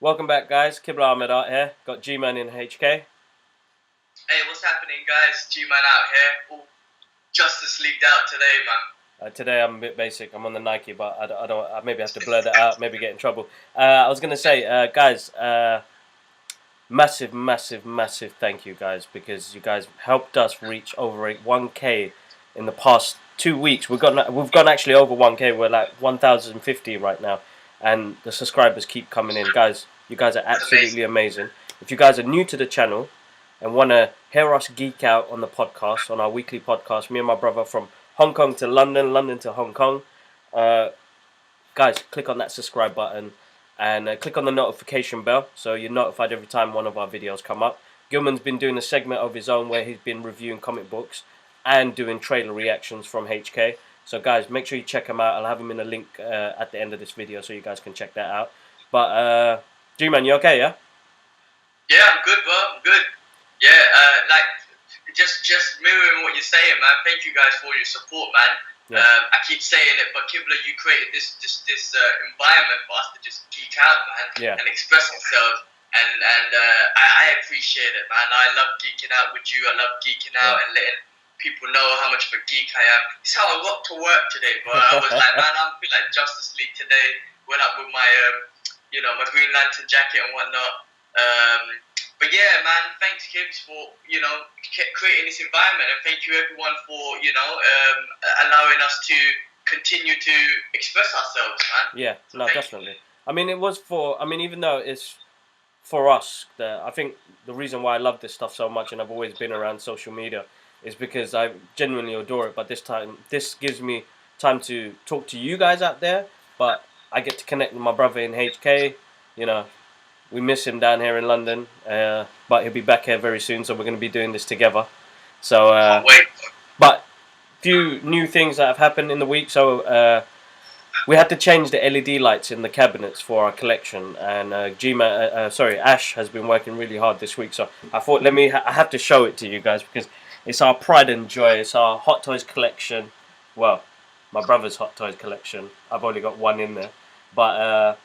Welcome back, guys. Kibla Ahmed out here. Got G-Man in HK. Hey, what's happening, guys? G-Man out here. All Justice Leagued out today, man. Today I'm a bit basic. I'm on the Nike, but I don't. I maybe have to blur that out. Maybe get in trouble. I was gonna say, guys, massive thank you, guys, because you guys helped us reach over 1K in the past 2 weeks. We've gone actually over 1K. We're like 1,050 right now, and the subscribers keep coming in, guys. You guys are absolutely amazing. If you guys are new to the channel and want to hear us geek out on the podcast, on our weekly podcast, me and my brother from Hong Kong to London, London to Hong Kong, guys, click on that subscribe button and click on the notification bell so you're notified every time one of our videos come up. Gilman's been doing a segment of his own where he's been reviewing comic books and doing trailer reactions from HK. So guys, make sure you check him out. I'll have him in a link at the end of this video so you guys can check that out. But G-Man, you okay, yeah? Yeah, I'm good, bro. I'm good. Yeah, just mirroring what you're saying, man. Thank you guys for your support, man. Yeah. I keep saying it, but Kibla, you created this environment for us to just geek out, man, and express ourselves. And I appreciate it, man. I love geeking out with you. I love geeking out and letting people know how much of a geek I am. It's how I got to work today, bro. I was like, man, I'm feeling like Justice League today. Went up with my, my Green Lantern jacket and whatnot. But yeah, man, thanks, Kibbs, for, creating this environment. And thank you, everyone, for, allowing us to continue to express ourselves, man. Yeah, so no, definitely. I mean, even though it's for us, I think the reason why I love this stuff so much and I've always been around social media is because I genuinely adore it. But this gives me time to talk to you guys out there, but I get to connect with my brother in HK, We miss him down here in London, but he'll be back here very soon, so we're going to be doing this together. So, but few new things that have happened in the week. So we had to change the LED lights in the cabinets for our collection, and Ash has been working really hard this week. So I thought, I have to show it to you guys because it's our pride and joy. It's our Hot Toys collection. Well, my brother's Hot Toys collection. I've only got one in there, but.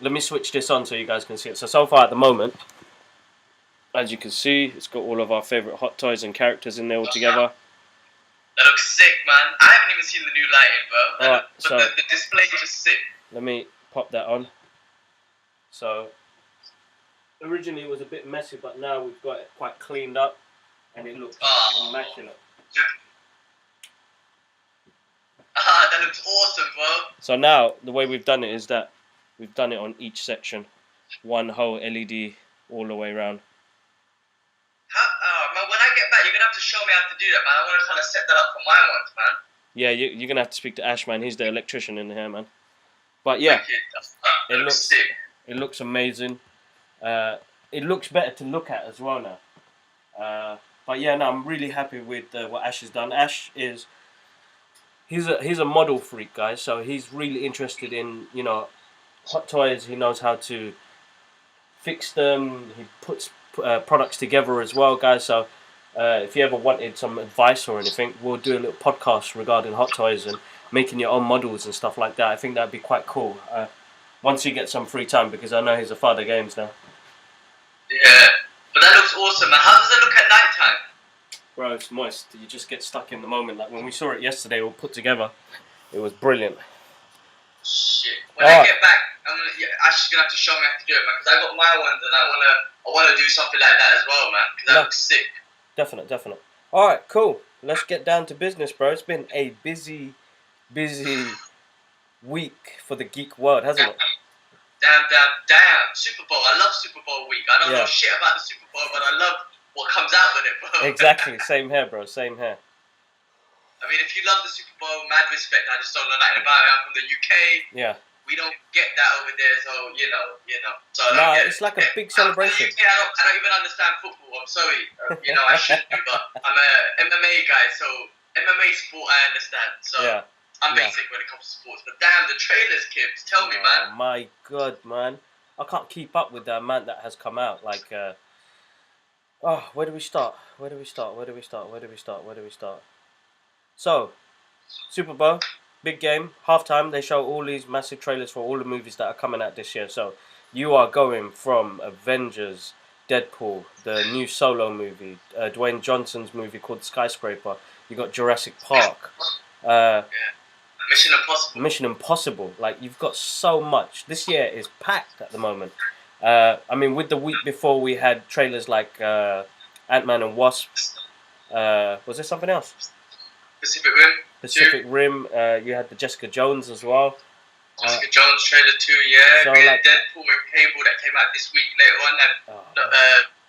Let me switch this on so you guys can see it. So far at the moment, as you can see, it's got all of our favourite Hot Toys and characters in there all together. That looks sick, man. I haven't even seen the new lighting, bro. Alright, so the display is just sick. Let me pop that on. So, originally it was a bit messy, but now we've got it quite cleaned up, and it looks immaculate. That looks awesome, bro. So now, the way we've done it is that we've done it on each section. One whole LED all the way around. Man, when I get back, you're going to have to show me how to do that, man. I want to kind of set that up for my ones, man. Yeah, you're going to have to speak to Ash, man. He's the electrician in here, man. But yeah, it looks amazing. It looks better to look at as well now. But yeah, no, I'm really happy with what Ash has done. Ash is... He's a model freak, guys. So he's really interested in, Hot Toys. He knows how to fix them. He puts products together as well, guys. So if you ever wanted some advice or anything, we'll do a little podcast regarding Hot Toys and making your own models and stuff like that. I think that'd be quite cool. Once you get some free time, because I know he's a father games now. Yeah, but that looks awesome. And how does it look at night time? Bro, it's moist. You just get stuck in the moment. Like when we saw it yesterday, all put together, it was brilliant. Shit. When I get back, Ash is gonna have to show me how to do it, man. Because I got my ones, and I wanna do something like that as well, man. Because that looks sick. Definite. All right, cool. Let's get down to business, bro. It's been a busy week for the geek world, hasn't it? Damn. Super Bowl. I love Super Bowl week. I don't know shit about the Super Bowl, but I love what comes out with it, bro. Exactly. Same here, bro. Same here. I mean, if you love the Super Bowl, mad respect. I just don't know nothing about it. I'm from the UK. Yeah. We don't get that over there, so you know. So it's like a big celebration. I don't even understand football. I'm sorry. I should do, but I'm a MMA guy, so MMA sport I understand. So I'm basic when it comes to sports. But damn, the trailers, Kibbs. Tell me, man. My God, man. I can't keep up with the amount that has come out. Like, where do we start? So, Super Bowl, big game, halftime. They show all these massive trailers for all the movies that are coming out this year. So, you are going from Avengers, Deadpool, the new Solo movie, Dwayne Johnson's movie called Skyscraper. You got Jurassic Park, uh, Mission Impossible. Mission Impossible. Like you've got so much. This year is packed at the moment. I mean, with the week before we had trailers like Ant-Man and Wasp. Was there something else? Pacific Rim. Pacific Rim. You had the Jessica Jones as well. Jessica Jones trailer 2, yeah. So we had like, Deadpool and Cable that came out this week later on, and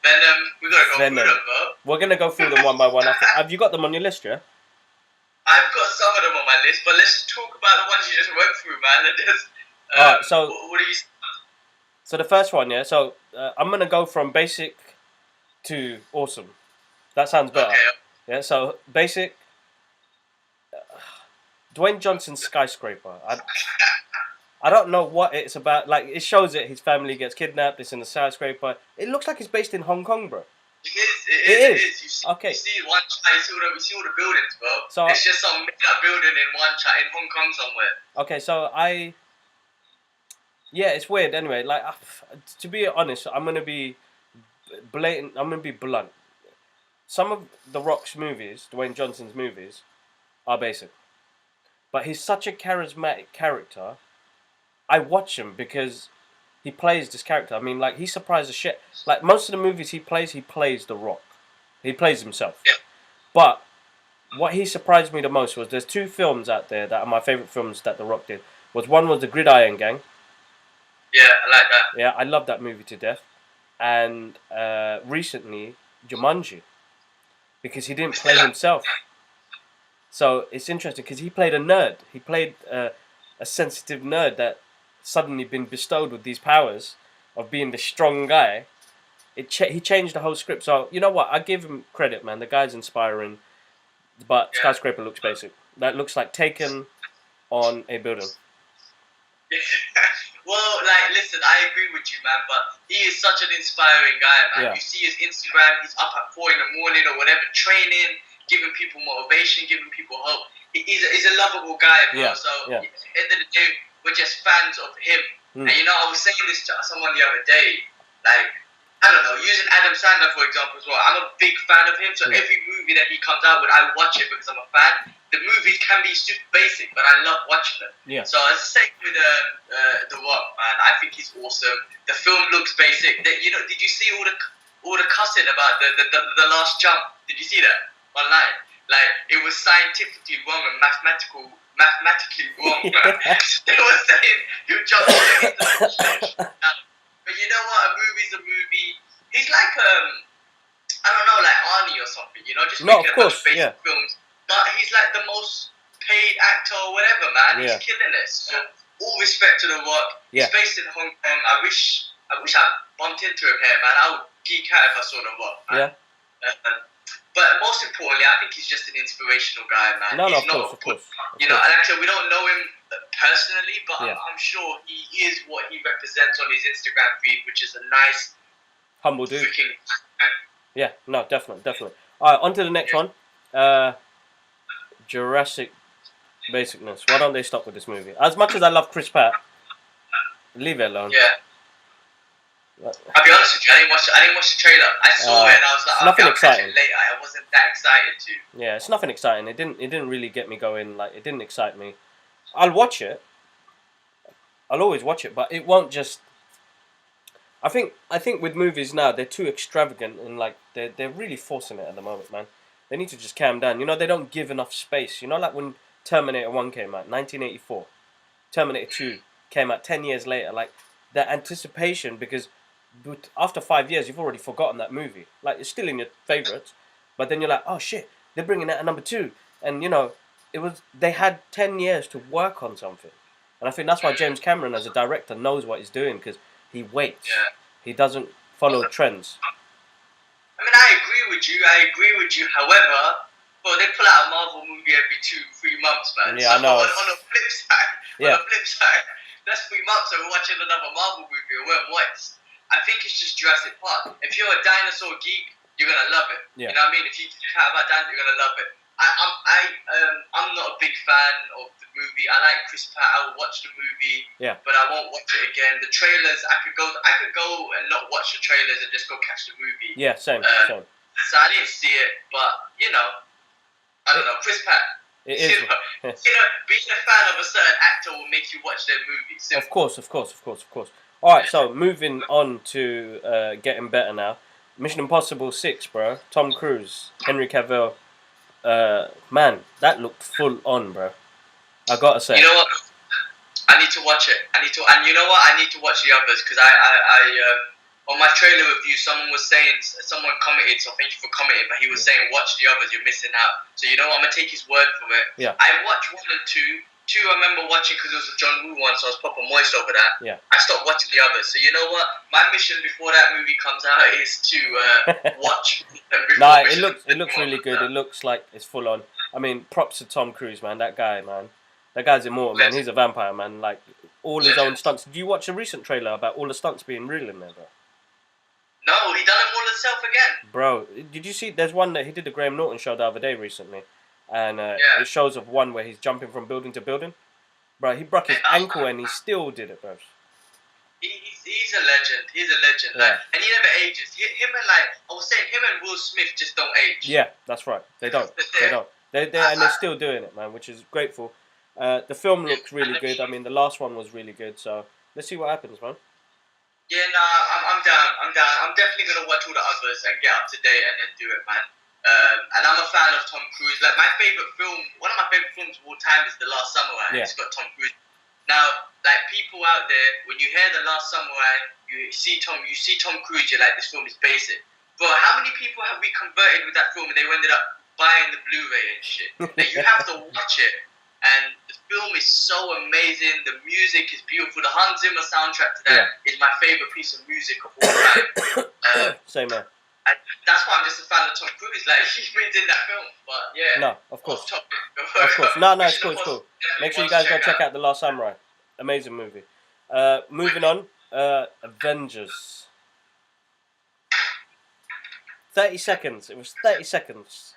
Venom. We gotta go Venom. through them, bro. We're gonna go through them one by one. Have you got them on your list, yeah? I've got some of them on my list, but let's talk about the ones you just went through, man. Alright, so what do you? So the first one, yeah. So I'm gonna go from basic to awesome. That sounds better. Okay. Yeah. So basic. Dwayne Johnson's Skyscraper. I don't know what it's about. Like it shows that his family gets kidnapped. It's in the skyscraper. It looks like it's based in Hong Kong, bro. It is. You see, Okay. You see one shot. You see all the buildings, bro. So it's just some made-up building in one shot in Hong Kong somewhere. Okay, so yeah, it's weird. Anyway, like to be honest, I'm gonna be blatant. I'm gonna be blunt. Some of The Rock's movies, Dwayne Johnson's movies, are basic, but he's such a charismatic character. I watch him because he plays this character. I mean, like he surprises shit. Like most of the movies he plays The Rock. He plays himself. Yeah. But what he surprised me the most was there's two films out there that are my favorite films that The Rock did. One was The Gridiron Gang. Yeah, I like that. Yeah, I love that movie to death. And recently, Jumanji, because he didn't play himself. So it's interesting because he played a nerd. He played a sensitive nerd that suddenly been bestowed with these powers of being the strong guy. He changed the whole script. So you know what? I give him credit, man. The guy's inspiring, but Skyscraper looks basic. That looks like Taken on a building. Well, like, listen, I agree with you, man. But he is such an inspiring guy, man. Yeah. You see his Instagram. He's up at 4 a.m. or whatever, training, giving people motivation, giving people hope. He's a lovable guy, bro. Yeah. So Yeah. at the end of the day, we're just fans of him. And you know, I was saying this to someone the other day, like, I don't know, using Adam Sandler for example as well. I'm a big fan of him, so every movie that he comes out with, I watch it because I'm a fan. The movies can be super basic, but I love watching them. Yeah. So as the same with The Rock, man, I think he's awesome. The film looks basic. You know, did you see all the cussing about the last jump? Did you see that online? Like it was scientifically wrong and mathematically wrong. They were saying you jumped into the But you know what? A movie's a movie. He's like I don't know, like Arnie or something. You know, just making a bunch of basic films. But he's like the most paid actor or whatever, man. He's killing it. So all respect to The Rock. He's based in Hong Kong. I wish I bumped into him here, man. I would geek out if I saw The Rock, man. Yeah. But most importantly, I think he's just an inspirational guy, man. He's not, of course. You know, and actually, we don't know him personally, but I'm sure he is what he represents on his Instagram feed, which is a nice, humble dude. Man. Yeah, no, definitely. All right, on to the next one. Jurassic basicness. Why don't they stop with this movie? As much as I love Chris Pratt, leave it alone. Yeah. I'll be honest with you, I didn't watch the trailer. I saw it and I was like, nothing I'll exciting. catch it later. I wasn't that excited to. Yeah, it's nothing exciting. It didn't really get me going. Like it didn't excite me. I'll watch it. I'll always watch it, but it won't just. I think with movies now they're too extravagant and like they're really forcing it at the moment, man. They need to just calm down. You know, they don't give enough space. You know, like when Terminator 1 came out, 1984. Terminator 2 came out 10 years later. Like the anticipation, because after 5 years you've already forgotten that movie. Like it's still in your favourites, but then you're like, oh shit, they're bringing out a number 2, and you know, they had 10 years to work on something, and I think that's why James Cameron as a director knows what he's doing, because he waits. Yeah. He doesn't follow trends. I mean, I agree with you. However, well, they pull out a Marvel movie every 2-3 months, man. Yeah, so I know. On the flip side, that's 3 months of watching another Marvel movie or once. I think it's just Jurassic Park. If you're a dinosaur geek, you're gonna love it. Yeah. You know what I mean? If you care about dinosaurs, you're gonna love it. I'm not a big fan of the movie. I like Chris Pratt. I will watch the movie, but I won't watch it again. The trailers, I could go and not watch the trailers and just go catch the movie. Yeah, same. So I didn't see it, but I don't know. Chris Pratt. It is. Being a fan of a certain actor will make you watch their movies. Of course. All right, so moving on to getting better now. Mission Impossible 6, bro. Tom Cruise, Henry Cavill. Man, that looked full on, bro. I gotta say. You know what? I need to watch it. And you know what? I need to watch the others because on my trailer review, someone commented, so thank you for commenting, but he was saying, watch the others, you're missing out. So you know what? I'm gonna take his word for it. Yeah. I watched 1 and 2. 2, I remember watching because it was a John Woo one, so I was proper moist over that. Yeah. I stopped watching the others. So you know what? My mission before that movie comes out is to watch. Nah, it looks really good. It looks like it's full on. I mean, props to Tom Cruise, man. That guy, man. That guy's immortal, man. He's a vampire, man. Like all his own stunts. Did you watch a recent trailer about all the stunts being real in there, bro? No, he done them all himself again. Bro, did you see? There's one that he did the Graham Norton show the other day recently. And it shows of one where he's jumping from building to building. Bro, he broke his ankle and he still did it, bro. He's a legend. He's a legend. Like, and he never ages. Him and Will Smith just don't age. Yeah, that's right. They don't. And they're still doing it, man, which is grateful. The film looks really good. I mean, the last one was really good. So let's see what happens, man. Yeah, I'm down. I'm definitely gonna watch all the others and get up to date and then do it, man. And I'm a fan of Tom Cruise. Like one of my favorite films of all time is The Last Samurai. Yeah. It's got Tom Cruise. Now, like people out there, when you hear The Last Samurai, you see Tom Cruise, you're like, this film is basic. Bro, how many people have we converted with that film and they ended up buying the Blu-ray and shit? Like, you have to watch it. And the film is so amazing. The music is beautiful. The Hans Zimmer soundtrack to that is my favorite piece of music of all time. Same man. And that's why I'm just a fan of Tom Cruise. Like, he's in that film. But yeah. No, of course. Of course. No, it's cool. Make sure you guys go check out The Last Samurai. Amazing movie. Moving on. Avengers. 30 seconds. It was 30 seconds.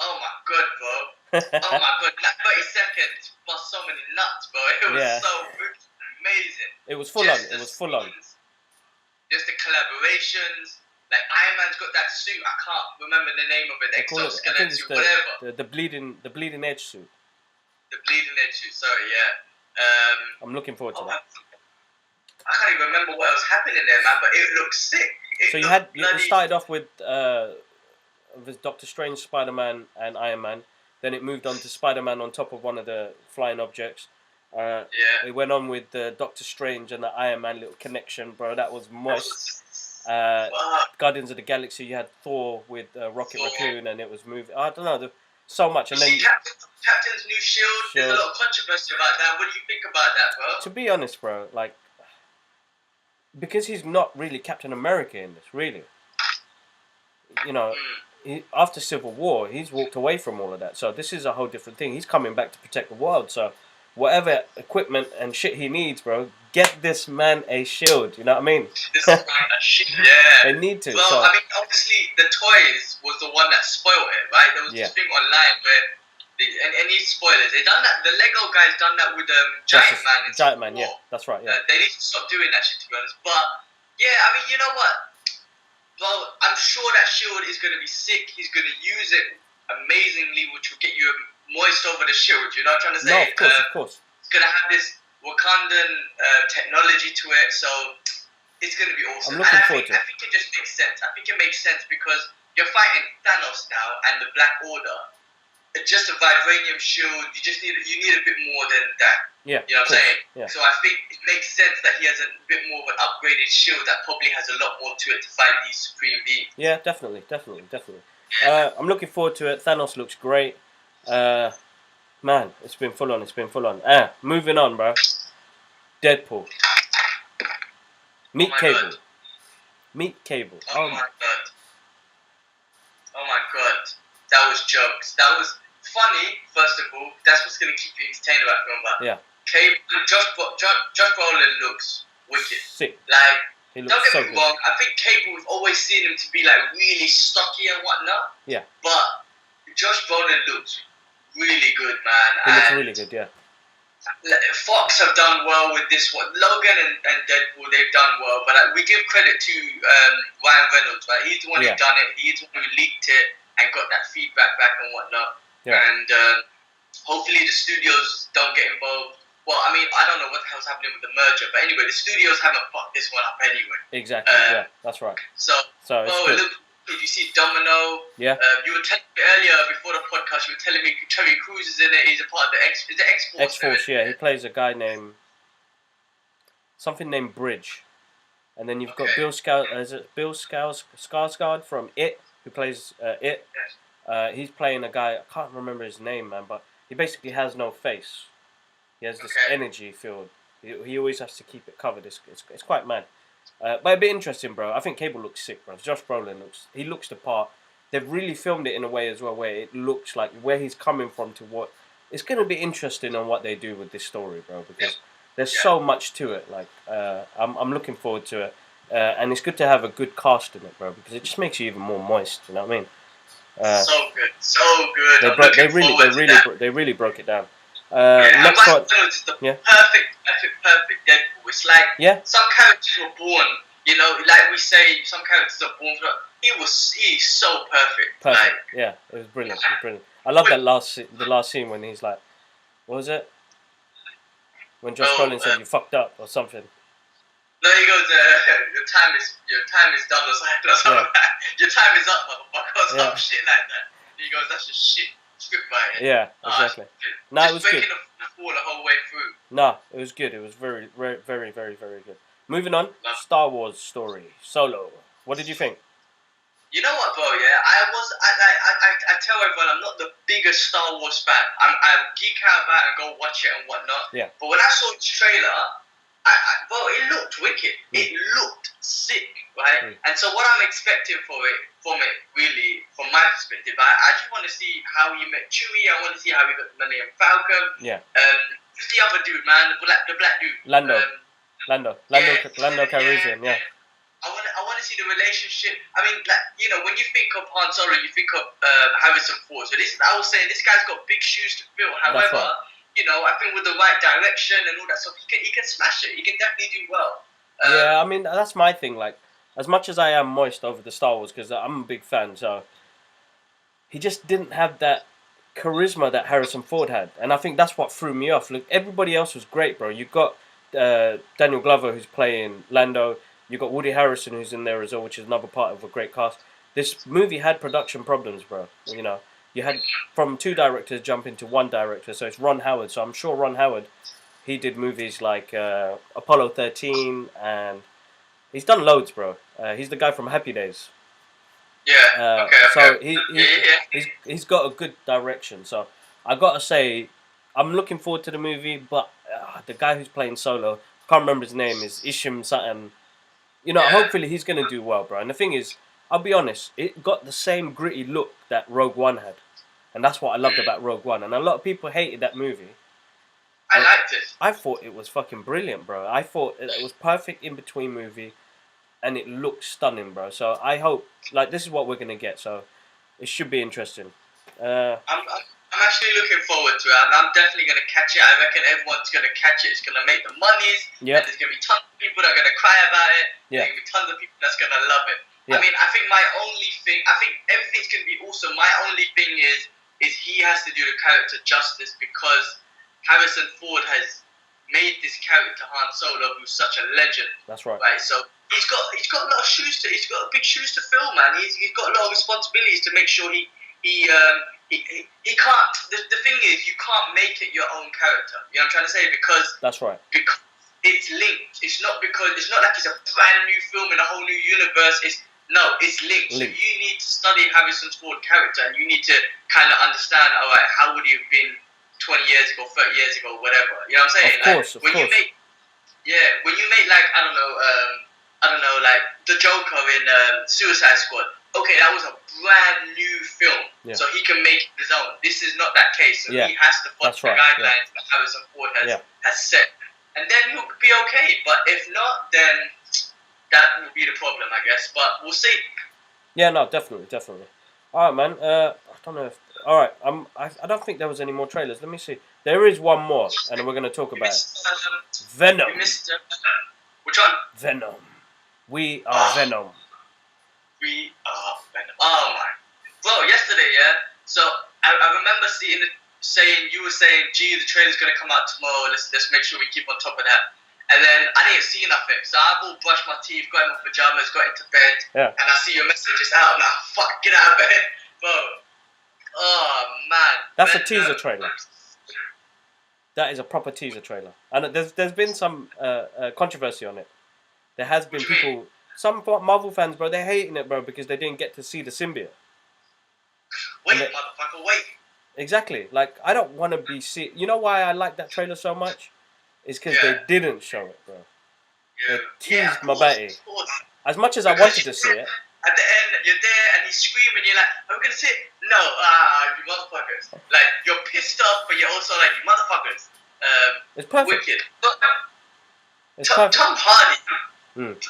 Oh my god, bro. Oh my god. That 30 seconds bust so many nuts, bro. It was so amazing. It was full on. Just the collaborations. Like Iron Man's got that suit. I can't remember the name of it. Exoskeleton suit, whatever. The bleeding edge suit. The bleeding edge suit. Sorry, yeah. I'm looking forward to that. I can't even remember what was happening there, man. But it looks sick. It started off with Doctor Strange, Spider-Man, and Iron Man. Then it moved on to Spider-Man on top of one of the flying objects. It went on with Doctor Strange and the Iron Man little connection, bro. That was moist. Guardians of the Galaxy, you had Thor with Rocket Raccoon, and it was moving. I don't know, so much. And then Captain's new shield. There's a lot of controversy about that. What do you think about that, bro? To be honest, bro, like because he's not really Captain America in this, really. You know, after Civil War, he's walked away from all of that. So this is a whole different thing. He's coming back to protect the world. So whatever equipment and shit he needs, bro, get this man a shield. You know what I mean? This man a shield. Yeah. They need to. Well, I mean, obviously, the toys was the one that spoiled it, right? There was this thing online where, any spoilers, they done that. The Lego guys done that with Giant Man. Yeah, that's right. Yeah. They need to stop doing that shit, to be honest. But yeah, I mean, you know what? Well, I'm sure that shield is going to be sick. He's going to use it amazingly, which will get you moist over the shield. You know what I'm trying to say? No, of course. It's going to have this Wakandan technology to it, so it's going to be awesome. I'm looking forward to it. I think it just makes sense. I think it makes sense because you're fighting Thanos now and the Black Order. It's just a vibranium shield. You need a bit more than that. Yeah. You know what I'm saying? Yeah. So I think it makes sense that he has a bit more of an upgraded shield that probably has a lot more to it to fight these supreme beings. Yeah, definitely. I'm looking forward to it. Thanos looks great. Man, it's been full on. Moving on, bro. Deadpool. Meet Cable. Oh my god. That was jokes. That was funny, first of all. That's what's going to keep you entertained about film. But yeah. Cable, Josh Brolin looks wicked. Sick. Like, He don't looks get so me good. wrong. I think Cable, we've always seen him to be like really stocky and whatnot. Yeah. But Josh Brolin looks really good, man. He looks and really good. Yeah. Fox have done well with this one. Logan and Deadpool, they've done well, but we give credit to Ryan Reynolds, right? He's the one who done it. He's the one who leaked it and got that feedback back and whatnot. Yeah. And hopefully the studios don't get involved. Well, I mean, I don't know what the hell's happening with the merger, but anyway, the studios haven't fucked this one up anyway. Exactly. Yeah, that's right. So it's good. Look, if you see Domino, yeah. You were telling me earlier before the podcast, you were telling me Terry Crews is in it. He's a part of the X-Force. X-Force, yeah. He plays a guy named Bridge, and then you've got Bill Skarsgård from It, who plays It. Yes. He's playing a guy, I can't remember his name, man, but he basically has no face. He has this energy field. He always has to keep it covered. It's quite mad. But it'd be interesting, bro. I think Cable looks sick, bro. Josh Brolin looks the part. They've really filmed it in a way as well where it looks like where he's coming from to what. It's going to be interesting on what they do with this story, bro, because there's so much to it. Like, I'm looking forward to it. And it's good to have a good cast in it, bro, because it just makes you even more moist, you know what I mean? So good. They really broke it down. Next one. It's the perfect Deadpool. It's like some characters were born, you know, like we say, some characters are born for. He's so perfect. Like, yeah, it was brilliant. I love that the last scene when he's like, what was it? When Josh Brolin said you fucked up or something. No, he goes, your time is done or something like that. Your time is up, motherfucker, or some shit like that. And he goes, that's just shit. Script writing. Yeah, exactly. No, it was good. The whole way through. No, it was good. It was very, very, very, very, very good. Moving on, Star Wars story, Solo. What did you think? You know what, bro? Yeah, I tell everyone I'm not the biggest Star Wars fan. I geek out about it and go watch it and whatnot. Yeah. But when I saw this trailer, bro, it looked wicked. It looked sick, right? And so what I'm expecting from it, really, from my perspective, I just want to see how he met Chewie. I want to see how he got the Millennium Falcon. Yeah. Who's the other dude, man? The black dude. Lando Calrissian. Yeah. I want to see the relationship. I mean, like, you know, when you think of Han Solo, you think of Harrison Ford. So I was saying this guy's got big shoes to fill. However, you know, I think with the right direction and all that stuff, he can smash it. He can definitely do well. Yeah, I mean, that's my thing. Like, as much as I am moist over the Star Wars, because I'm a big fan, so he just didn't have that charisma that Harrison Ford had. And I think that's what threw me off. Look, everybody else was great, bro. You got Daniel Glover, who's playing Lando. You got Woody Harrelson, who's in there as well, which is another part of a great cast. This movie had production problems, bro. You know, you had from 2 directors jump into 1 director, so it's Ron Howard. So I'm sure Ron Howard, he did movies like Apollo 13, and he's done loads, bro. He's the guy from Happy Days. Yeah. So he's got a good direction. So I gotta say, I'm looking forward to the movie. But the guy who's playing Solo, I can't remember his name, is Isham something. You know, hopefully he's gonna do well, bro. And the thing is, I'll be honest, it got the same gritty look that Rogue One had, and that's what I loved about Rogue One. And a lot of people hated that movie. I liked it. I thought it was fucking brilliant, bro. I thought it was perfect in between movie, and it looked stunning, bro. So I hope, like, this is what we're gonna get. So it should be interesting. I'm actually looking forward to it. I'm definitely going to catch it. I reckon everyone's going to catch it. It's going to make the monies. Yeah. And there's going to be tons of people that are going to cry about it. Yeah. There's going to be tons of people that's going to love it. Yeah. I mean, I think everything's going to be awesome. My only thing is he has to do the character justice, because Harrison Ford has made this character Han Solo, who's such a legend. That's right. Right. So he's got a lot of shoes to. He's got big shoes to fill, man. He's got a lot of responsibilities to make sure he can't. The thing is, you can't make it your own character. You know what I'm trying to say? Because that's right. Because it's linked. It's not like it's a brand new film in a whole new universe. It's linked. So you need to study Harrison Ford's character, and you need to kind of understand. All right, how would he have been 20 years ago, 30 years ago, whatever? You know what I'm saying? Of course. When you make like I don't know, like the Joker in Suicide Squad. Okay, that was a brand new film, so he can make it his own. This is not that case, so he has to follow the guidelines that Harrison Ford has set, and then he'll be okay. But if not, then that would be the problem, I guess. But we'll see. Yeah, no, definitely. All right, man. I don't know if. All right, I don't think there was any more trailers. Let me see. There is one more, and then we're gonna talk about it. Venom. You missed which one? Venom. We are Venom. We are Venom. Oh my, bro! Yesterday, yeah. So I remember seeing it, you were saying, "Gee, the trailer's gonna come out tomorrow. Let's make sure we keep on top of that." And then I didn't see nothing, so I've all brushed my teeth, got in my pajamas, got into bed, and I see your message just out. I'm like, "Fuck, get out of bed, bro." Oh man. That's a teaser trailer. That is a proper teaser trailer, and there's been some controversy on it. There has been people, some Marvel fans, bro, they're hating it, bro, because they didn't get to see the symbiote. Wait, motherfucker, wait. Exactly. Like, I don't want to be see. You know why I like that trailer so much? It's because they didn't show it, bro. They teased my baby. As much as I wanted to see it. At the end, you're there and he's screaming. You're like, "Are we gonna see it?" No, you motherfuckers. Like, you're pissed off, but you're also like, "You motherfuckers." It's perfect. Wicked. It's perfect. Tom Hardy.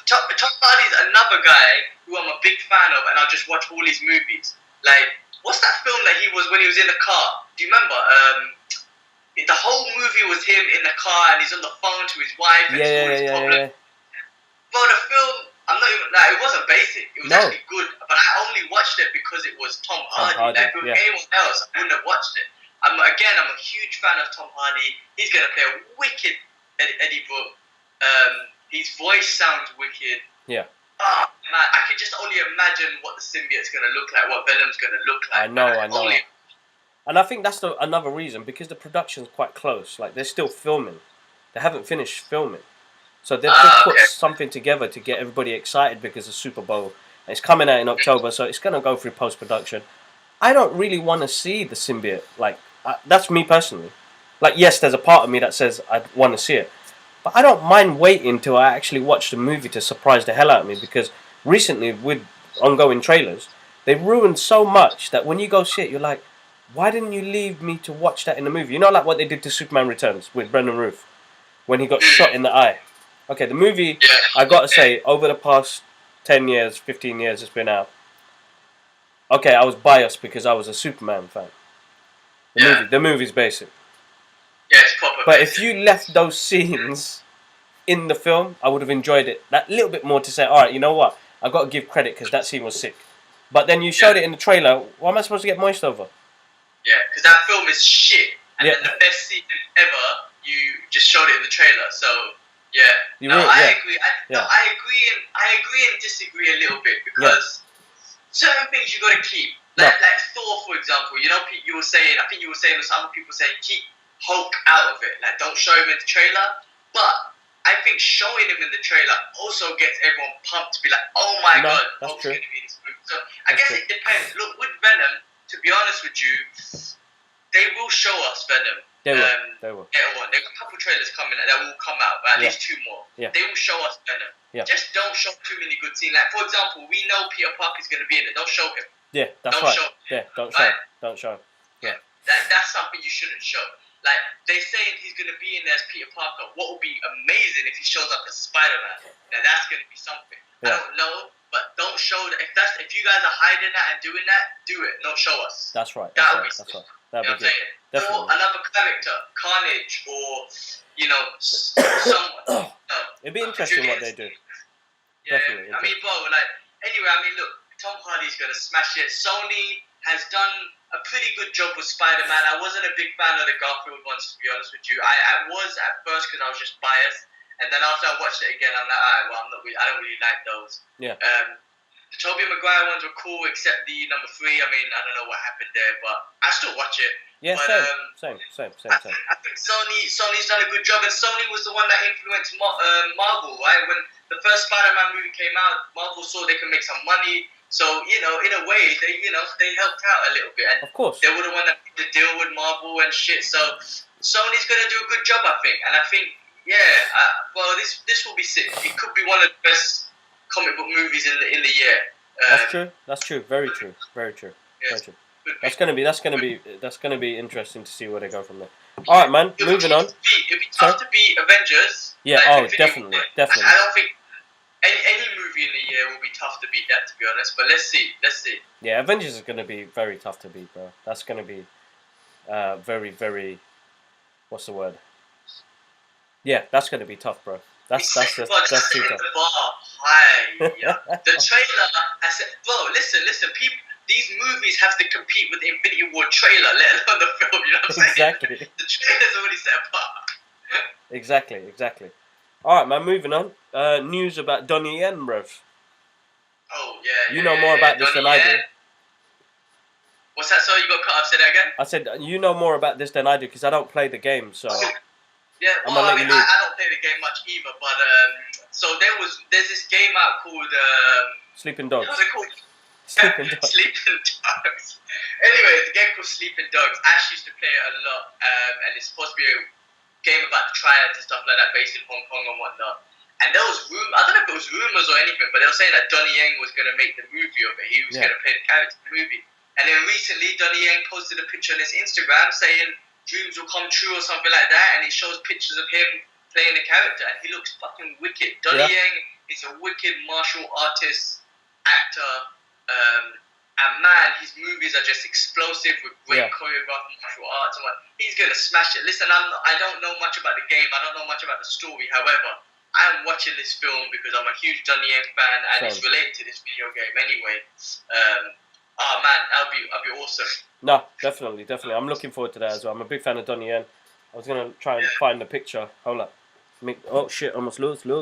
Tom Hardy's another guy who I'm a big fan of, and I'll just watch all his movies. Like, what's that film that he was when he was in the car? Do you remember? The whole movie was him in the car, and he's on the phone to his wife and all his problems. Bro, the film, I'm not even like, it wasn't basic. It was actually good, but I only watched it because it was Tom Hardy. Like, if it was anyone else, I wouldn't have watched it. I'm a huge fan of Tom Hardy. He's gonna play a wicked Eddie Brooke. His voice sounds wicked. Yeah. Oh, man, I can just only imagine what the symbiote's gonna look like, what Venom's gonna look like. I know. And I think that's another reason, because the production's quite close. Like, they're still filming. They haven't finished filming. So they've put something together to get everybody excited because of Super Bowl. And it's coming out in October, so it's going to go through post-production. I don't really want to see the symbiote. Like, that's me personally. Like, yes, there's a part of me that says I want to see it. But I don't mind waiting till I actually watch the movie to surprise the hell out of me. Because recently, with ongoing trailers, they've ruined so much that when you go see it, you're like, why didn't you leave me to watch that in the movie? You know, like what they did to Superman Returns with Brendan Ruth when he got shot in the eye. Okay, the movie, I got to say, over the past 10 years, 15 years it's been out. Okay, I was biased because I was a Superman fan. The movie's basic. Yeah, it's proper. But if you left those scenes in the film, I would have enjoyed it that little bit more to say, alright, you know what? I've got to give credit because that scene was sick. But then you showed it in the trailer. What am I supposed to get moist over? Yeah, because that film is shit. And then the best scene ever, you just showed it in the trailer. So, yeah. I agree. I agree and disagree a little bit because certain things you got to keep. Like Thor, for example. You know, you were saying, I think you were saying, or some people saying, keep Hulk out of it. Like, don't show him in the trailer. But I think showing him in the trailer also gets everyone pumped to be like, oh my god, Hulk's going to be in this movie. So I guess it depends. Look, with Venom, to be honest with you, they will show us Venom. They will. Later on. There's a couple trailers coming that will come out, at least 2 more. Yeah. They will show us Venom. Yeah. Just don't show too many good scenes. Like, for example, we know Peter Parker's going to be in it. Don't show him. Yeah, that's don't right. Show him. Yeah, don't show him. Yeah. That's something you shouldn't show. Like, they're saying he's going to be in there as Peter Parker. What would be amazing if he shows up as Spider-Man? Now, that's going to be something. Yeah. I don't know. But don't show that. If you guys are hiding that and doing that, do it. Don't show us. That's right. That'll be good. What I'm saying? Or another character, Carnage, or someone. It'd be interesting what they do. Yeah, I mean, bro. Like, anyway, I mean, look, Tom Hardy's gonna smash it. Sony has done a pretty good job with Spider-Man. I wasn't a big fan of the Garfield ones, to be honest with you. I was at first because I was just biased. And then after I watched it again, I'm like, alright, well, I don't really like those. Yeah. The Tobey Maguire ones were cool, except the number 3. I mean, I don't know what happened there, but I still watch it. Yeah, but, same. I think Sony's done a good job, and Sony was the one that influenced Marvel, right? When the first Spider-Man movie came out, Marvel saw they could make some money. So, you know, in a way, they helped out a little bit. And of course. They were the one that did the deal with Marvel and shit. So, Sony's going to do a good job, I think. And I think, well, this will be sick. It could be one of the best comic book movies in the year. That's true. Very true. Yes. Very true. That's gonna be interesting to see where they go from there. All right, man. Moving on. It'd be tough to beat Avengers. Yeah. Like, definitely. I don't think any yeah, it will be tough to beat that, to be honest. But let's see. Yeah, Avengers is going to be very tough to beat, bro. That's going to be very, very. What's the word? Yeah, that's going to be tough, bro. That's too tough. The bar high. Yeah. The trailer. I said, bro, listen. People, these movies have to compete with the Infinity War trailer, let alone the film. You know what I'm saying? Exactly. The trailer's already set apart. Exactly. All right, man. Moving on. News about Donnie Yen, bro. Oh yeah. You know more about this than I do. What's that? Sorry, you got cut off. Say that again. I said you know more about this than I do because I don't play the game. So yeah, well, I don't play the game much either. But so there's this game out called Sleeping Dogs. What's it called? Sleeping Dogs. Sleeping Dogs. Anyway, it's a game called Sleeping Dogs. Ash used to play it a lot, and it's supposed to be a game about the triads and stuff like that, based in Hong Kong and whatnot. And there was I don't know if it was rumors or anything, but they were saying that Donnie Yen was going to make the movie of it. He was going to play the character in the movie. And then recently, Donnie Yen posted a picture on his Instagram saying dreams will come true or something like that, and it shows pictures of him playing the character, and he looks fucking wicked. Donnie Yen is a wicked martial artist, actor, and man, his movies are just explosive with great choreographed martial arts and what. He's gonna smash it. Listen, I don't know much about the game. I don't know much about the story. However, I am watching this film because I'm a huge Donnie Yen fan, and it's related to this video game anyway. Oh man, that'll be awesome. No, definitely. I'm looking forward to that as well. I'm a big fan of Donnie Yen. I was gonna try and find the picture. Hold up. Oh shit! Almost lose. You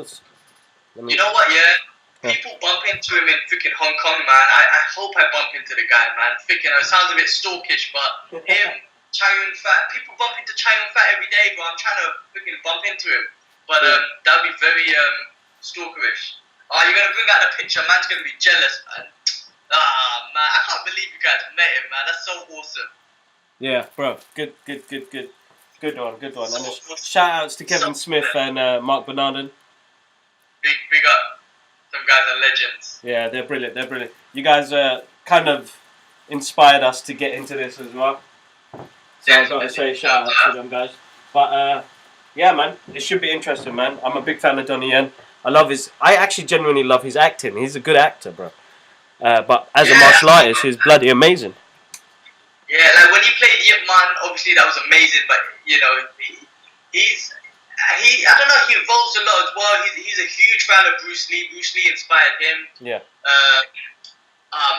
know what? Yeah, people bump into him in freaking Hong Kong, man. I hope I bump into the guy, man. Freaking, it sounds a bit stalkish, but him, Chai Yun Fat. People bump into Chai Yun Fat every day, bro. I'm trying to freaking bump into him, but that'll be very stalkerish. Oh, you're gonna bring out the picture. Man's gonna be jealous, man. Ah, man, I can't believe you guys met him, man. That's so awesome. Yeah, bro. Good one. And shout outs to Kevin Smith and Mark Bernardin. Big up. Some guys are legends. Yeah, they're brilliant. You guys kind of inspired us to get into this as well. So I've got to say shout out to them guys. But yeah, man, it should be interesting, man. I'm a big fan of Donnie Yen. I actually genuinely love his acting. He's a good actor, bro. But as a martial artist, he's bloody amazing. Yeah, like when he played Yip Man, obviously that was amazing. But you know, I don't know, he evolves a lot as well. He's a huge fan of Bruce Lee. Bruce Lee inspired him. Yeah.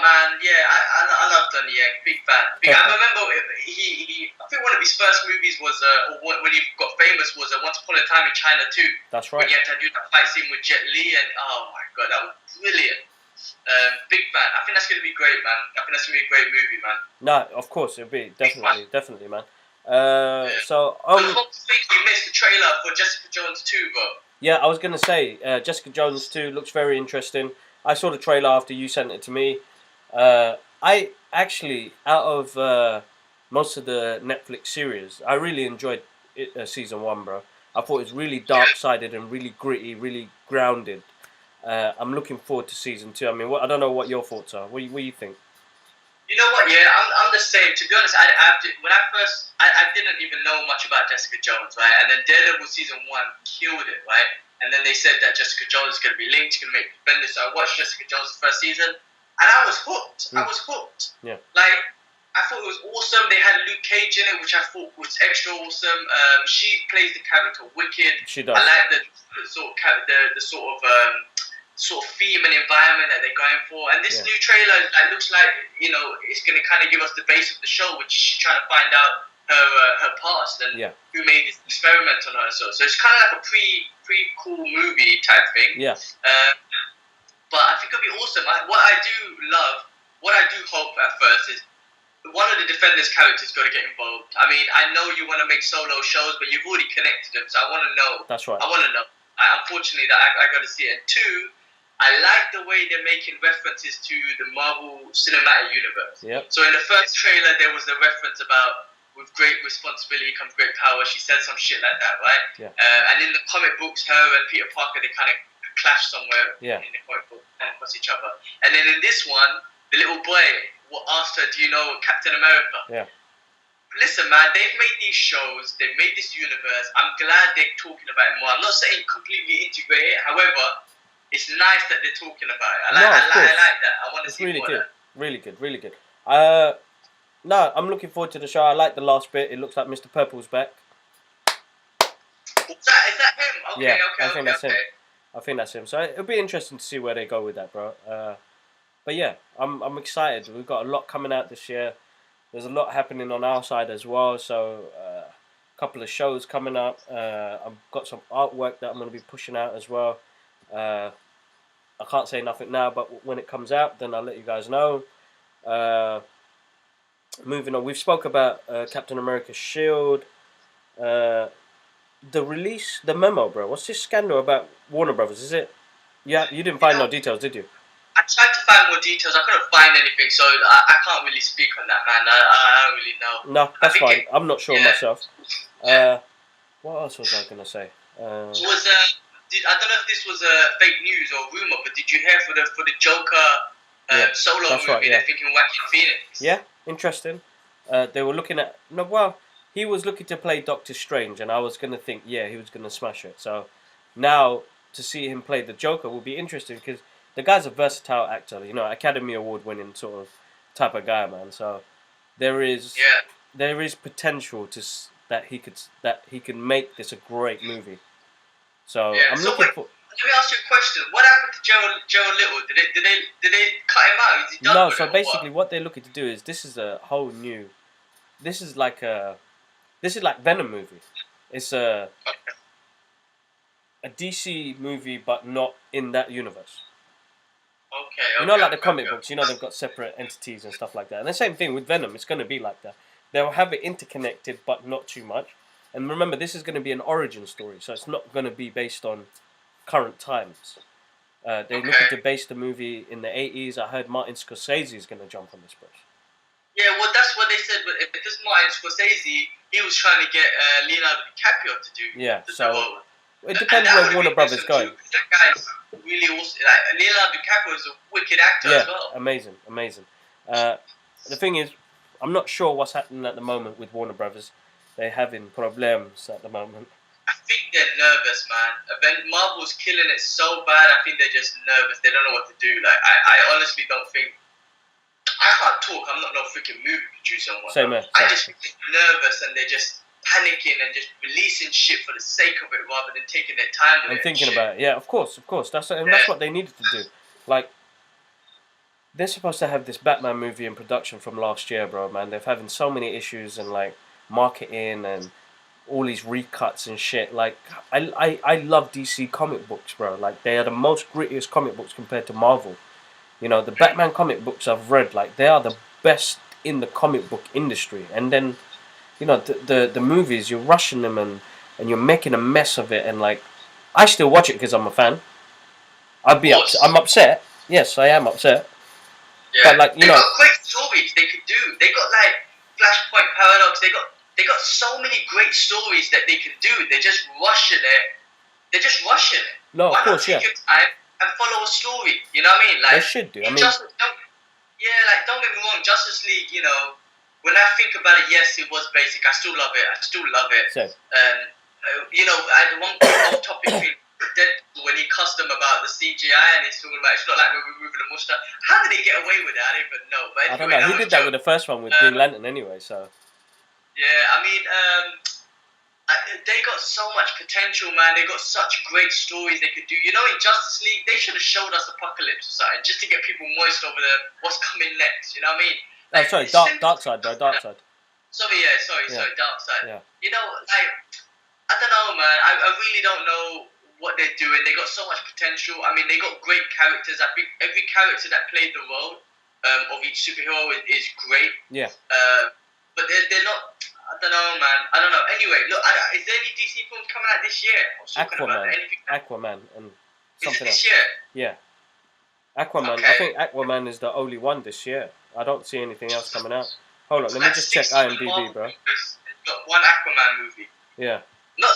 Man, yeah, I love Donnie Yen. Big fan. I remember he I think one of his first movies was when he got famous was Once Upon a Time in China 2. That's right. When he had to do that fight scene with Jet Li, and oh my god, that was brilliant. Big fan. I think that's going to be great, man. I think that's going to be a great movie, man. No, of course it'll be definitely, man. So I think you missed the trailer for Jessica Jones 2, bro. Yeah, I was going to say Jessica Jones 2 looks very interesting. I saw the trailer after you sent it to me. I actually, out of most of the Netflix series, I really enjoyed season 1, bro. I thought it was really dark-sided and really gritty, really grounded. I'm looking forward to season 2. I mean, I don't know what your thoughts are. What do you think? You know what? Yeah, I'm the same. To be honest, I didn't even know much about Jessica Jones, right? And then Daredevil season 1 killed it, right? And then they said that Jessica Jones is going to be linked, going to make Defenders. So I watched Jessica Jones' first season, and I was hooked. Yeah. Like, I thought it was awesome. They had Luke Cage in it, which I thought was extra awesome. She plays the character wicked. She does. I like the sort of theme and environment that they're going for. And this new trailer, it looks like, you know, it's going to kind of give us the base of the show, which she's trying to find out her past and who made this experiment on her. So it's kind of like a pre-cool movie type thing. Yeah. But I think it'll be awesome. What I do hope at first is one of the Defenders characters got to get involved. I mean, I know you want to make solo shows, but you've already connected them, so I want to know. That's right. I want to know. Unfortunately, I got to see it. And 2, I like the way they're making references to the Marvel Cinematic Universe. Yep. So in the first trailer, there was a reference about with great responsibility comes great power. She said some shit like that, right? Yeah. And in the comic books, her and Peter Parker, they kind of clash somewhere in the comic book and across each other. And then in this one, the little boy asked her, "Do you know Captain America?" Yeah. Listen, man, they've made these shows, they've made this universe. I'm glad they're talking about it more. I'm not saying completely integrate it. However, it's nice that they're talking about it. No, of I course. like that. I want to It's see really more good. of that. Really good. Really good. No, I'm looking forward to the show. I like the last bit. It looks like Mr. Purple's back. Is that him? Okay, Yeah, okay, I think okay, that's him. okay. I think that's him. So it'll be interesting to see where they go with that, bro. But yeah, I'm excited. We've got a lot coming out this year. There's a lot happening on our side as well. So a couple of shows coming up. I've got some artwork that I'm going to be pushing out as well. I can't say nothing now, but when it comes out, then I'll let you guys know. Moving on, we've spoke about Captain America's Shield. The release, the memo, bro. What's this scandal about Warner Brothers? Is it? Yeah, you didn't find no details, did you? I tried to find more details. I couldn't find anything, so I can't really speak on that, man. I don't really know. No, that's fine. I'm not sure myself. Yeah. What else was I gonna say? I don't know if this was fake news or rumor, but did you hear for the Joker solo movie? Right, yeah. They're thinking Joaquin Phoenix. Yeah, interesting. They were looking at he was looking to play Doctor Strange, and I was gonna think, yeah, he was gonna smash it. So now to see him play the Joker will be interesting because the guy's a versatile actor, you know, Academy Award winning sort of type of guy, man. So there is potential that he can make this a great movie. So I'm looking for. Let me ask you a question. What happened to Joe Little? Did they cut him out? Is he done? No, so basically what they're looking to do is this is a whole new. This is like Venom movie. It's a DC movie, but not in that universe. Okay. You know, like the comic books. You know, they've got separate entities and stuff like that. And the same thing with Venom. It's going to be like that. They'll have it interconnected, but not too much. And remember, this is going to be an origin story, so it's not going to be based on current times. They're looking to base the movie in the 80s. I heard Martin Scorsese is going to jump on this, bro. Yeah, well, that's what they said. But if this Martin Scorsese, he was trying to get Leonardo DiCaprio to do. Yeah, so it depends where Warner Brothers going. That guy's really awesome. Like, Leonardo DiCaprio is a wicked actor as well. Amazing. The thing is, I'm not sure what's happening at the moment with Warner Brothers. They're having problems at the moment. I think they're nervous, man. Marvel's killing it so bad. I think they're just nervous. They don't know what to do. Like, I honestly don't think. I can't talk. I'm not no freaking movie producer. Same here. I just think they're nervous and they're just panicking and just releasing shit for the sake of it rather than taking their time with it. And thinking about it. Yeah, of course. That's what they needed to do. Like, they're supposed to have this Batman movie in production from last year, bro, man. They're having so many issues and, like, marketing and all these recuts and shit. Like, I love DC comic books, bro. Like, they are the most grittiest comic books compared to Marvel. You know, the Batman comic books I've read, like, they are the best in the comic book industry. And then, you know, the movies, you're rushing them and you're making a mess of it. And, like, I still watch it because I'm a fan. I'm upset. Yes, I am upset. Yeah. But, like, they got great stories they could do. They got, like, Flashpoint Paradox. They got so many great stories that they could do. They're just rushing it. No, of course, take your time and follow a story. You know what I mean? Like, they should do. don't get me wrong. Justice League, you know, when I think about it, yes, it was basic. I still love it. Same. You know, I had one off topic thing. Deadpool, when he cussed them about the CGI and he's talking about it's not like we're removing a mustache. How did they get away with that? I don't even know. But anyway, I don't know. He did that with the first one with Green Lantern anyway. So. Yeah, I mean, they got so much potential, man. They got such great stories they could do. You know, in Justice League, they should have showed us Apocalypse or something just to get people moist over what's coming next. You know what I mean? Like, sorry, Dark Side, bro. Dark Side. Sorry, Dark Side. Yeah. You know, like, I don't know, man. I really don't know what they're doing. They got so much potential. I mean, they got great characters. I think every character that played the role of each superhero is great. Yeah. But they're not. I don't know, man. I don't know. Anyway, look, is there any DC films coming out this year? Aquaman and something else. This year? Yeah. Aquaman. Okay. I think Aquaman is the only one this year. I don't see anything else coming out. Hold on, let me just check IMDb, bro. Got one Aquaman movie. Yeah. Not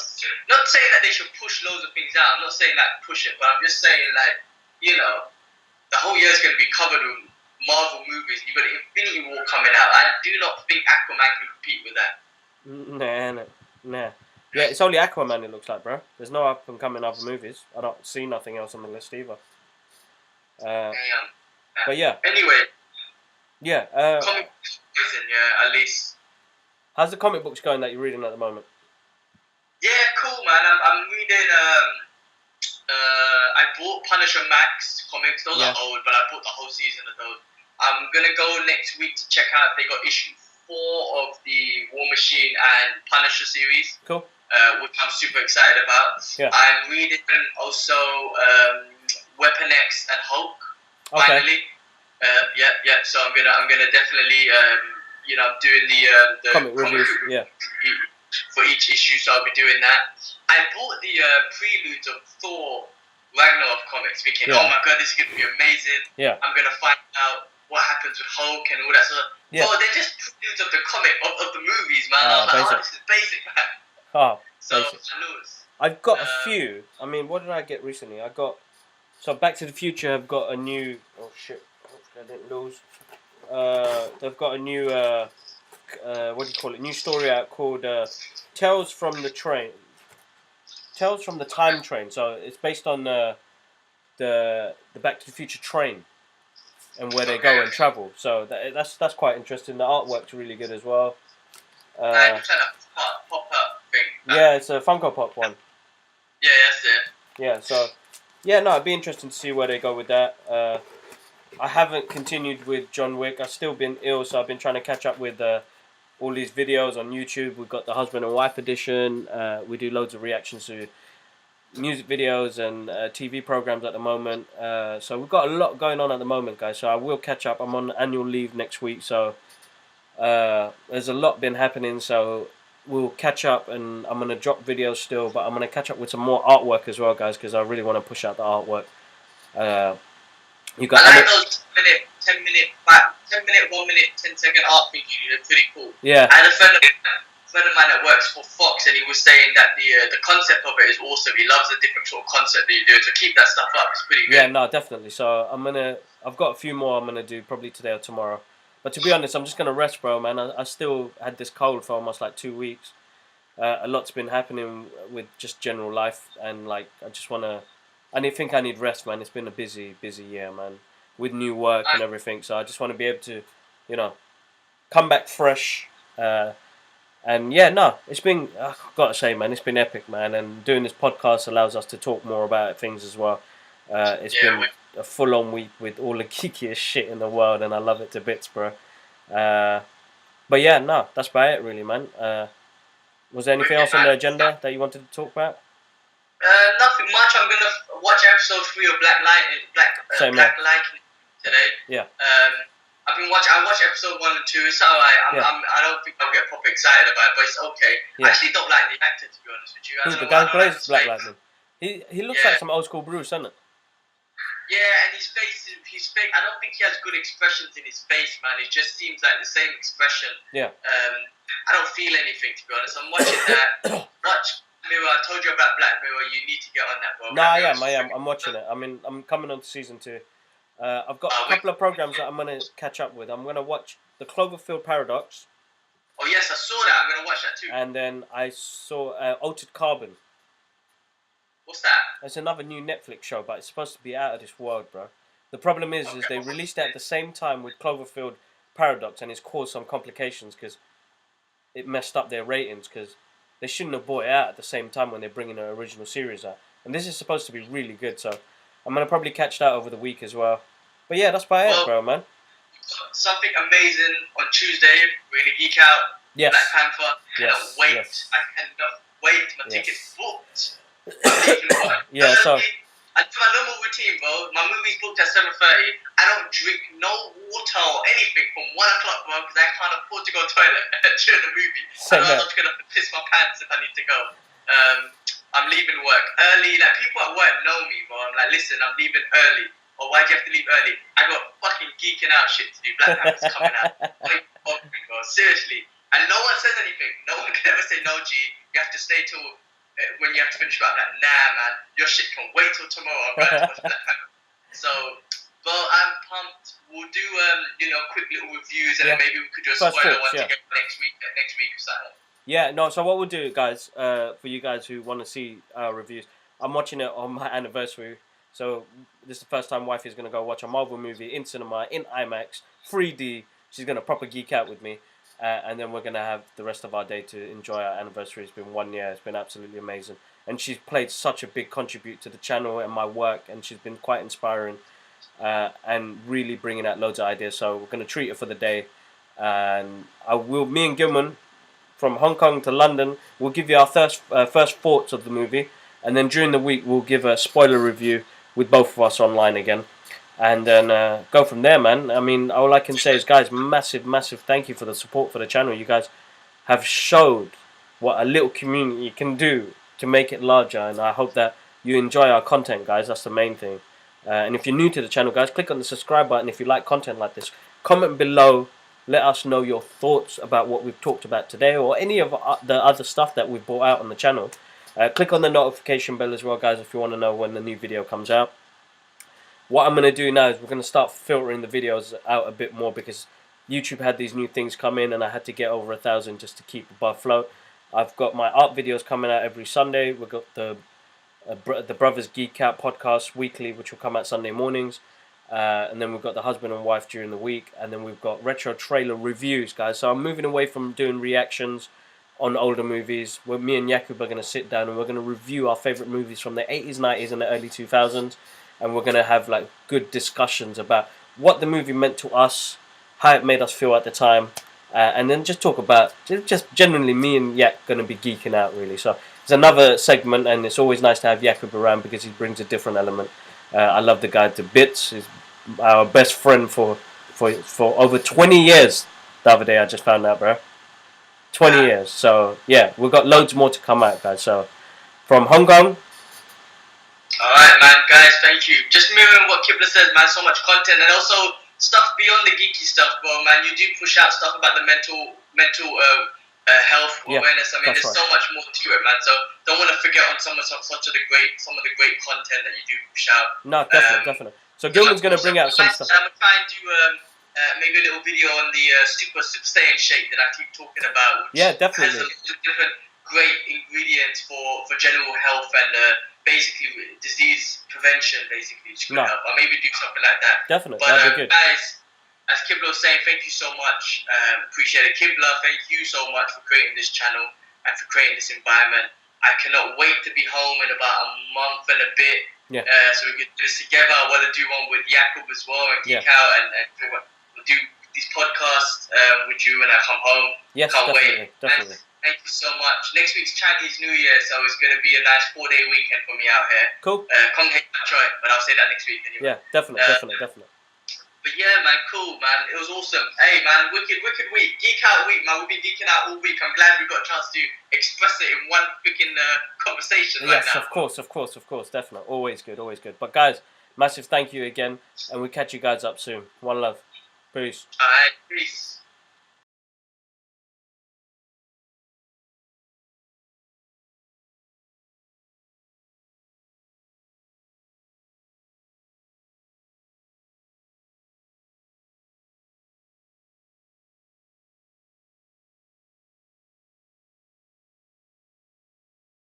saying that they should push loads of things out. I'm not saying that push it, but I'm just saying, like, you know, the whole year is going to be covered with Marvel movies. You've got Infinity War coming out. I do not think Aquaman can compete with that. Nah. Yeah, it's only Aquaman. It looks like, bro. There's no up and coming other movies. I don't see nothing else on the list either. Damn. But yeah, Anyway, yeah. comic books amazing, yeah, at least. How's the comic books going that you're reading at the moment? Yeah, cool, man. I'm reading. I bought Punisher Max comics. Those are old, but I bought the whole season of those. I'm gonna go next week to check out if they got issue 4 of the War Machine and Punisher series. Cool. Which I'm super excited about. Yeah. I'm reading also Weapon X and Hulk. Okay. Finally. Yeah. So I'm gonna definitely I'm doing the comic reviews. Yeah. For each issue, so I'll be doing that. I bought the preludes of Thor Ragnarok comics, thinking, oh my god, this is gonna be amazing. Yeah. I'm gonna find out what happens with Hulk and all that sort of. Yeah. Oh, they're just preludes of the comic of the movies, man. I was like, oh, this is basic, man. Oh, so basic. I lose. I've got a few. I mean, what did I get recently? I got Back to the Future have got a new. Oh shit! Hopefully I didn't lose. They've got a new. What do you call it? New story out called Tales from the Train. Tales from the Time Train. So it's based on the Back to the Future train and where they go and travel. So that's quite interesting. The artwork's really good as well. Pop-up thing. Yeah, it's a Funko Pop one. Yeah, that's it. Yeah, so it'd be interesting to see where they go with that. I haven't continued with John Wick. I've still been ill, so I've been trying to catch up with all these videos on YouTube. We've got the husband and wife edition. We do loads of reactions to music videos and TV programs at the moment. So we've got a lot going on at the moment, guys. So I will catch up. I'm on annual leave next week, so there's a lot been happening. So we'll catch up, and I'm gonna drop videos still, but I'm gonna catch up with some more artwork as well, guys, because I really want to push out the artwork. You got. I like those 10 minute, 1 minute, 10-second art things you do. They're pretty cool. Yeah. I had a friend of mine that works for Fox, and he was saying that the concept of it is awesome. He loves the different sort of concept that you do. So keep that stuff up. It's pretty good. Yeah, no, definitely. So I've got a few more I'm gonna do probably today or tomorrow. But to be honest, I'm just gonna rest, bro, man. I still had this cold for almost like 2 weeks. A lot's been happening with just general life, and like I think I need rest, man. It's been a busy year, man, with new work and everything. So I just want to be able to, come back fresh. And yeah, no, it's been, I've got to say, man, it's been epic, man. And doing this podcast allows us to talk more about things as well. It's been a full-on week with all the geekiest shit in the world, and I love it to bits, bro. But yeah, no, that's about it, really, man. Was there anything else on the agenda that you wanted to talk about? Nothing much. I'm gonna watch episode 3 of Black Lightning today. Yeah. I watched episode 1 and 2. It's alright. I don't think I'll get proper excited about it, but it's okay. Yeah. I actually don't like the actor, to be honest with you. Who's the guy who plays Black Lightning? He looks like some old school Bruce, doesn't it? Yeah, and his face. I don't think he has good expressions in his face, man. It just seems like the same expression. Yeah. I don't feel anything, to be honest. I'm watching that. Watch Mirror. I told you about Black Mirror. You need to get on that, bro. No, I am. I'm watching it. I mean, I'm coming on to season 2. I've got a couple of programs that I'm going to catch up with. I'm going to watch the Cloverfield Paradox. Oh, yes, I saw that. I'm going to watch that too. And then I saw Altered Carbon. What's that? It's another new Netflix show, but it's supposed to be out of this world, bro. The problem is they released it at the same time with Cloverfield Paradox, and it's caused some complications because it messed up their ratings, because they shouldn't have brought it out at the same time when they're bringing an original series out. And this is supposed to be really good, so I'm going to probably catch that over the week as well. But yeah, that's about it, bro, man. Something amazing on Tuesday. We're going to geek out. Yes. Black Panther. Yes. I cannot wait. My ticket's booked. Yeah, so I do my normal routine, bro. My movie's booked at 7:30. I don't drink no water or anything from 1 o'clock, bro, because I can't afford to go to the toilet during the movie. I'm just gonna piss my pants if I need to go. I'm leaving work early. Like, people at work know me, bro. I'm like, listen, I'm leaving early. Or why'd you have to leave early? I got fucking geeking out shit to do. Black Panther's coming out. Bro. Seriously. And no one says anything. No one can ever say, no, G, you have to stay till when you have to finish. But I'm like, nah, man, your shit can wait till tomorrow. I'm going to watch Black Panther. So, but I'm pumped. We'll do quick little reviews, and then maybe we could do a spoiler one together next week or something. Yeah, no. So what we'll do, guys, for you guys who want to see our reviews, I'm watching it on my anniversary. So this is the first time wife is gonna go watch a Marvel movie in cinema in IMAX, 3D. She's gonna proper geek out with me, and then we're gonna have the rest of our day to enjoy our anniversary. It's been 1 year. It's been absolutely amazing, and she's played such a big contribute to the channel and my work, and she's been quite inspiring, and really bringing out loads of ideas. So we're gonna treat her for the day, and I will. Me and Gilman from Hong Kong to London. We'll give you our first thoughts of the movie, and then during the week we'll give a spoiler review with both of us online again, and then go from there, man. I mean, all I can say is, guys, massive thank you for the support for the channel. You guys have showed what a little community can do to make it larger, and I hope that you enjoy our content, guys. That's the main thing. And if you're new to the channel, guys, click on the subscribe button if you like content like this. Comment below. Let us know your thoughts about what we've talked about today, or any of the other stuff that we've brought out on the channel. Click on the notification bell as well, guys, if you want to know when the new video comes out. What I'm going to do now is we're going to start filtering the videos out a bit more, because YouTube had these new things come in and I had to get over 1,000 just to keep above float. I've got my art videos coming out every Sunday. We've got the Brothers Geek Out podcast weekly, which will come out Sunday mornings. And then we've got the husband and wife during the week, and then we've got retro trailer reviews, guys. So I'm moving away from doing reactions on older movies. Where me and Yakub are going to sit down and we're going to review our favorite movies from the 80s, 90s, and the early 2000s, and we're going to have like good discussions about what the movie meant to us, how it made us feel at the time, and then just talk about just generally me and Yak going to be geeking out really. So it's another segment, and it's always nice to have Yakub around because he brings a different element. I love the guy to bits. He's our best friend for over 20 years. The other day I just found out, bro. 20 years. So yeah, we've got loads more to come out, guys. So from Hong Kong. Alright, man, guys, thank you. Just mirroring what Kibla says, man, so much content, and also stuff beyond the geeky stuff, bro, man. You do push out stuff about the mental health awareness. I mean, there's so much more to it, man. So don't want to forget on some of the great content that you do push out. No, definitely. So Gilman's going to bring out some stuff. I'm going to try and do maybe a little video on the super sustain shake that I keep talking about. Which definitely. Has some different great ingredients for general health and basically disease prevention, basically. Which could help. Or maybe do something like that. Definitely, but, that'd be good. Guys, as Kibla was saying, thank you so much. Appreciate it. Kibla, thank you so much for creating this channel and for creating this environment. I cannot wait to be home in about a month and a bit. Yeah. So we could do this together. I want to do one with Yakub as well and Geek Out, and we'll do these podcasts with you when I come home. Yes, Can't definitely. wait. Definitely. Thank you so much. Next week's Chinese New Year, so it's going to be a nice 4-day weekend for me out here. Cool. Kong Hei Choi, but I'll say that next week anyway. Yeah, definitely. But yeah, man, cool, man. It was awesome. Hey, man, wicked week. Geek Out week, man. We've been geeking out all week. I'm glad we got a chance to express it in one freaking conversation right now. Yes, of course, definitely. Always good. But guys, massive thank you again, and we'll catch you guys up soon. One love. Peace. Alright, peace.